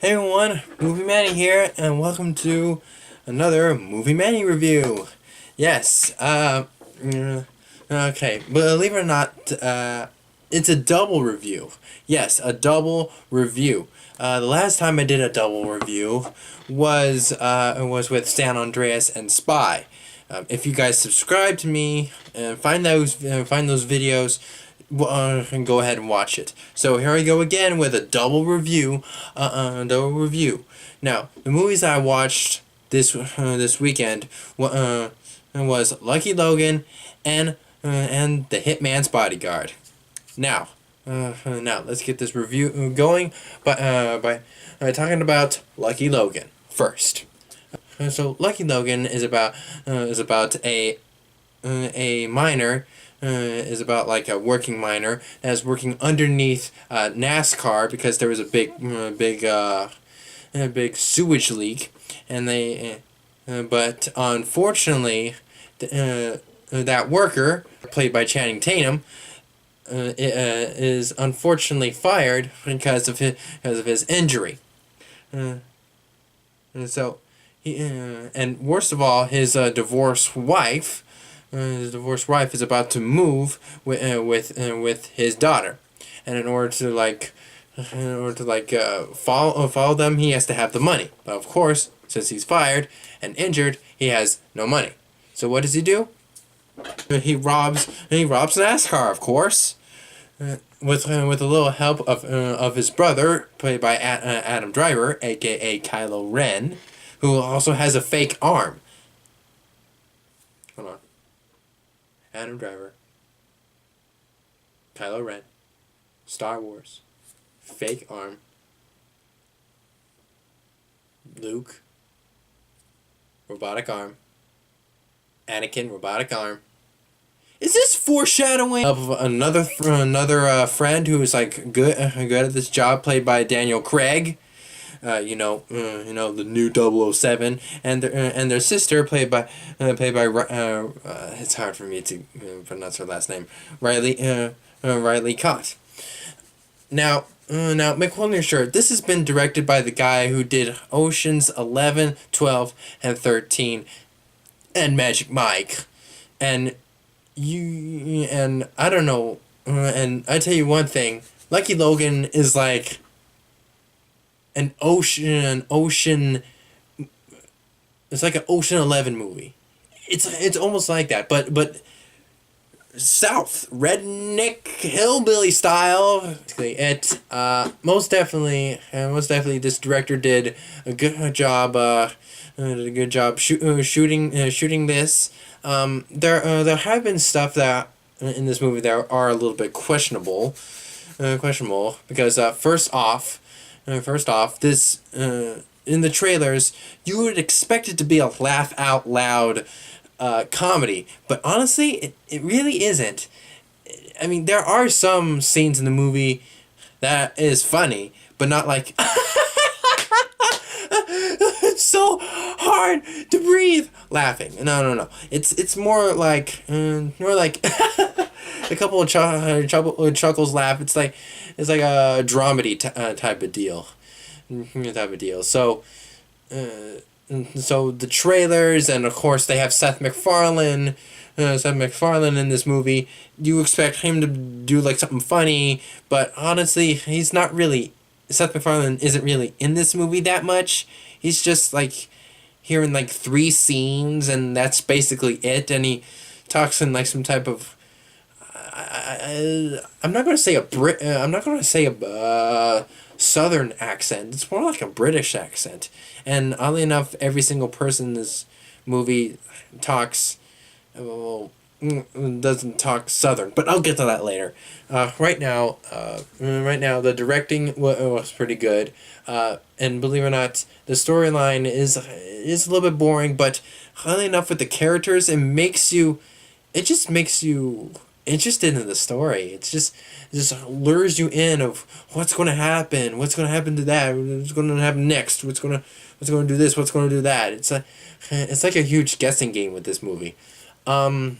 Hey everyone, Movie Manny here, and welcome to another Movie Manny review. Yes, okay, believe it or not, it's a double review. Yes, a double review. The last time I did a double review was with San Andreas and Spy. If you guys subscribe to me and find those videos, and go ahead and watch it. So here I go again with a double review. Now, the movies I watched this weekend was Lucky Logan and the Hitman's Bodyguard. Now, let's get this review going by talking about Lucky Logan first. So Lucky Logan is about a miner. Is about like a working miner that's working underneath NASCAR because there was a big sewage leak, and but unfortunately, that worker played by Channing Tatum is unfortunately fired because of his injury. And so and worst of all, his divorced wife. His divorced wife is about to move with his daughter, and in order to follow them, he has to have the money. But of course, since he's fired and injured, he has no money. So what does he do? He robs NASCAR, of course, with a little help of his brother, played by Adam Driver, aka Kylo Ren, who also has a fake arm. Hold on. Adam Driver, Kylo Ren, Star Wars, fake arm, Luke, robotic arm, Anakin, robotic arm. Is this foreshadowing of another friend who is like good at this job, played by Daniel Craig? The new 007, and their sister played by it's hard for me to pronounce her last name, Riley Cott. Now make one sure, this has been directed by the guy who did Oceans 11, 12, and 13, and Magic Mike, and I don't know, and I tell you one thing, Lucky Logan is like an ocean it's like an Ocean 11 movie. It's almost like that, but South redneck hillbilly style. It most definitely this director did a good job shooting this. There have been stuff that in this movie that are a little bit questionable because first off, this in the trailers, you would expect it to be a laugh out loud comedy, but honestly, it really isn't. I mean, there are some scenes in the movie that is funny, but not like it's so hard to breathe laughing. No. It's more like a couple of chuckles laugh. It's like a dramedy type of deal. So the trailers, and of course they have Seth MacFarlane in this movie. You expect him to do like something funny, but honestly, he's not really. Seth MacFarlane isn't really in this movie that much. He's just like here in like 3 scenes, and that's basically it. And he talks in like some type of. I'm not gonna say a Southern accent. It's more like a British accent. And oddly enough, every single person in this movie talks, doesn't talk Southern. But I'll get to that later. Right now, the directing was pretty good. And believe it or not, the storyline is a little bit boring. But oddly enough, with the characters, it just makes you interested in the story. It just lures you in of what's going to happen, what's going to happen to that, what's going to happen next, what's going to do this, what's going to do that. It's like a huge guessing game with this movie. And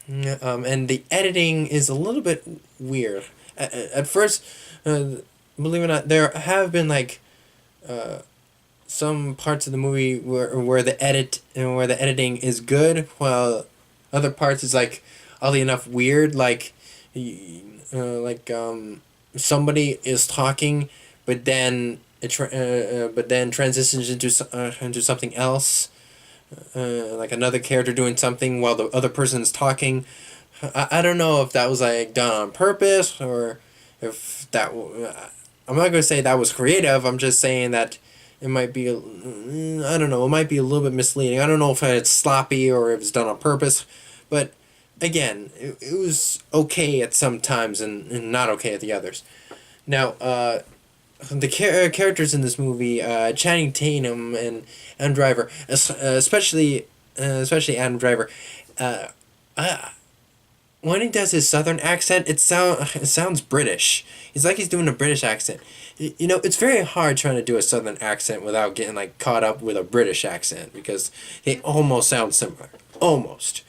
the editing is a little bit weird. At first, believe it or not, there have been like some parts of the movie where where the editing is good, while other parts is like oddly enough weird. Like, somebody is talking, but then but then transitions into something else. Like another character doing something while the other person is talking. I don't know if that was like done on purpose or if I'm not gonna say that was creative. I'm just saying that it might be. I don't know. It might be a little bit misleading. I don't know if it's sloppy or if it's done on purpose, but again, it was okay at some times and not okay at the others. Now, the characters in this movie, Channing Tatum and Adam Driver, especially Adam Driver, I, when he does his southern accent, it sounds British. It's like he's doing a British accent. You know, it's very hard trying to do a southern accent without getting like caught up with a British accent because they almost sound similar, almost.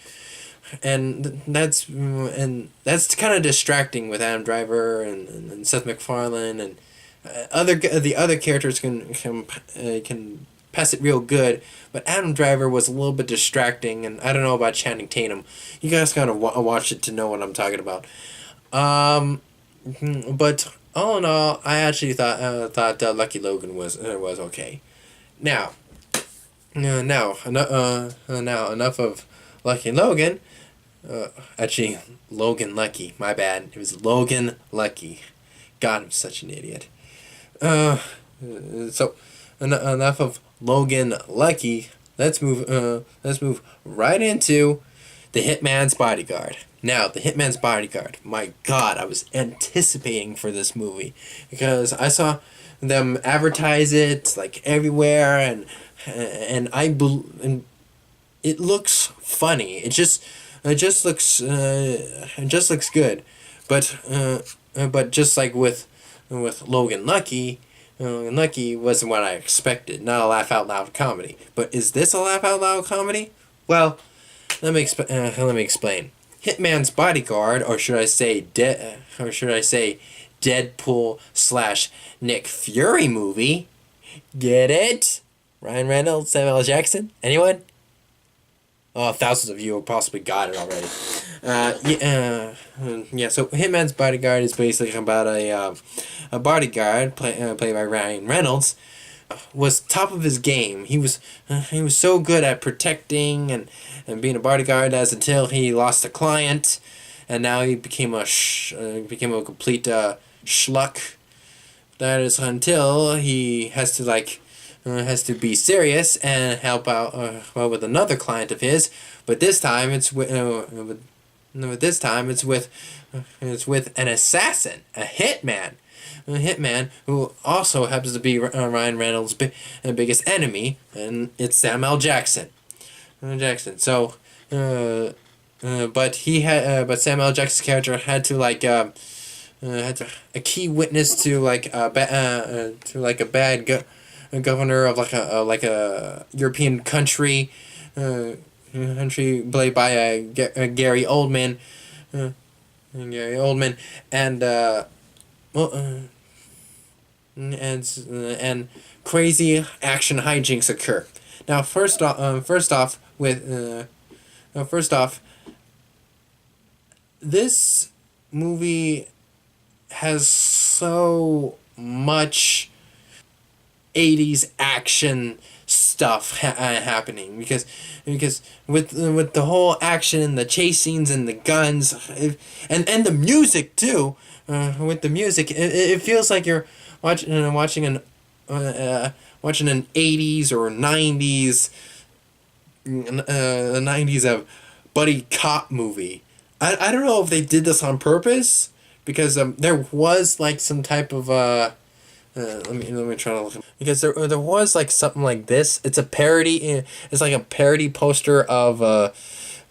And that's kind of distracting with Adam Driver and Seth MacFarlane and the other characters can pass it real good, but Adam Driver was a little bit distracting, and I don't know about Channing Tatum. You guys gotta watch it to know what I'm talking about. But all in all, I actually thought Lucky Logan was okay. Now, now enough of Lucky Logan. Actually, Logan Lucky. My bad. It was Logan Lucky. God, I'm such an idiot. So enough of Logan Lucky. Let's move right into the Hitman's Bodyguard. Now, the Hitman's Bodyguard. My God, I was anticipating for this movie because I saw them advertise it like everywhere, and and it looks funny. It just looks good, but just like with Logan Lucky. Logan Lucky wasn't what I expected. Not a laugh out loud comedy. But is this a laugh out loud comedy? Well, let me explain. Hitman's Bodyguard, or should I say Deadpool / Nick Fury movie? Get it? Ryan Reynolds, Samuel L. Jackson. Anyone? Oh, thousands of you possibly got it already. Yeah. So Hitman's Bodyguard is basically about a bodyguard played by Ryan Reynolds. Was top of his game. He was so good at protecting and being a bodyguard as until he lost a client, and now he became a complete schluck. That is until he has to be serious and help out with another client of his, but this time it's with an assassin, a hitman who also happens to be Ryan Reynolds' biggest enemy, and it's Samuel L. Jackson. So, but Samuel L. Jackson's character had to a key witness to a bad governor of like a European country, played by Gary Oldman, and crazy action hijinks occur. Now, first off, this movie has so much 80s action stuff happening because with the whole action and the chase scenes and the guns and the music too, with the music it feels like you're watching an 80s or 90s the 90s of buddy cop movie. I don't know if they did this on purpose because there was like some type of let me try to look, because there was like something like this. It's a parody. It's like a parody poster of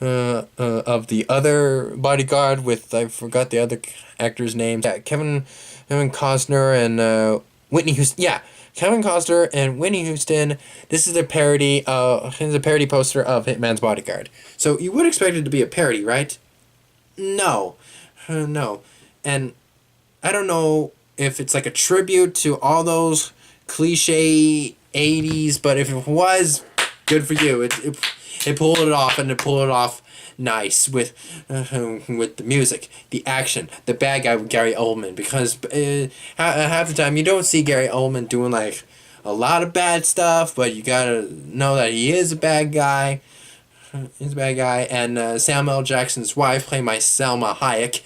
the other Bodyguard with, I forgot the other actor's name. Yeah, Kevin Costner and Whitney Houston. Yeah, Kevin Costner and Whitney Houston. This is a parody. It's a parody poster of Hitman's Bodyguard. So you would expect it to be a parody, right? No, no, and I don't know if it's like a tribute to all those cliche 80s, but if it was, good for you. It pulled it off, and it pulled it off nice with the music, the action, the bad guy with Gary Oldman, because half the time you don't see Gary Oldman doing like a lot of bad stuff, but you gotta know that he is a bad guy. He's a bad guy, and Samuel L. Jackson's wife, played by Salma Hayek.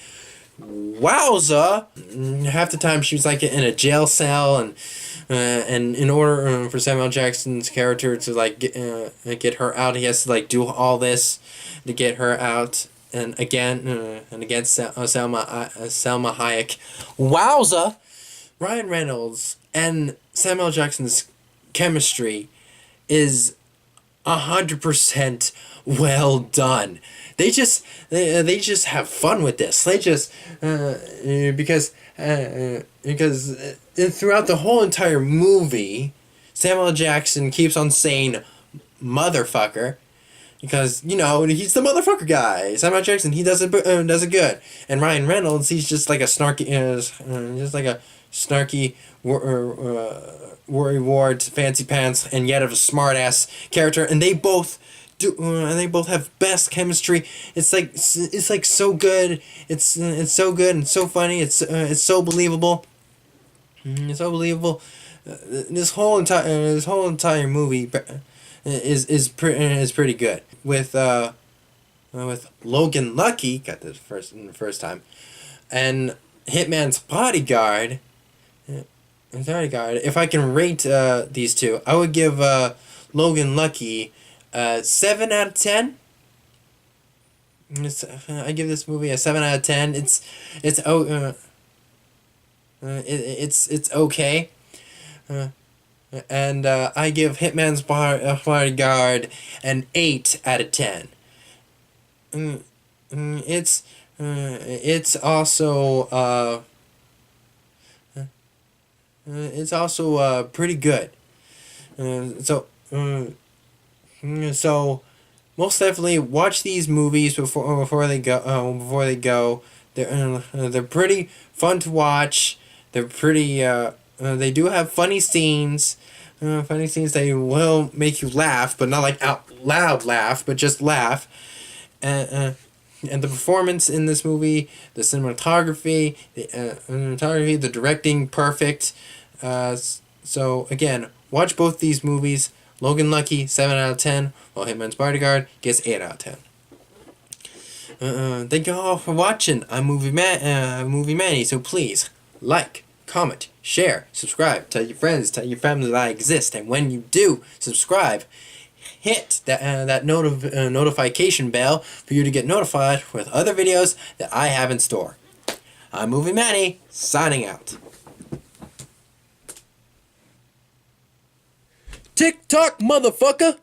Wowza! Half the time she was like in a jail cell, and in order for Samuel L. Jackson's character to like get her out, he has to like do all this to get her out. And again, Salma Hayek. Wowza! Ryan Reynolds and Samuel L. Jackson's chemistry is 100% well done. They just have fun with this. They just because throughout the whole entire movie, Samuel L. Jackson keeps on saying "motherfucker," because he's the motherfucker guy. Samuel L. Jackson, he does it good, and Ryan Reynolds, he's just like a snarky, worry wart, fancy pants, and yet of a smart ass character, and they both have best chemistry. It's like so good. It's so good and so funny. It's so believable. It's so believable. This whole entire movie is pretty good. With Logan Lucky, got this first time, and Hitman's Bodyguard. If I can rate these two, I would give Logan Lucky 7 out of 10. I give this movie a 7 out of 10. It's okay. And I give Hitman's Bodyguard an 8 out of 10. It's also pretty good. So most definitely watch these movies before they go. They're pretty fun to watch. They're pretty they do have funny scenes. They will make you laugh, but not like out loud laugh, but just laugh. And the performance in this movie, the cinematography, the directing, perfect. So again, watch both these movies. Logan Lucky, 7 out of 10, while Hitman's Bodyguard gets 8 out of 10. Thank you all for watching. I'm Movie Manny, so please like, comment, share, subscribe, tell your friends, tell your family that I exist, and when you do subscribe, hit that notification bell for you to get notified with other videos that I have in store. I'm Movie Manny, signing out. Tick-tock, motherfucker!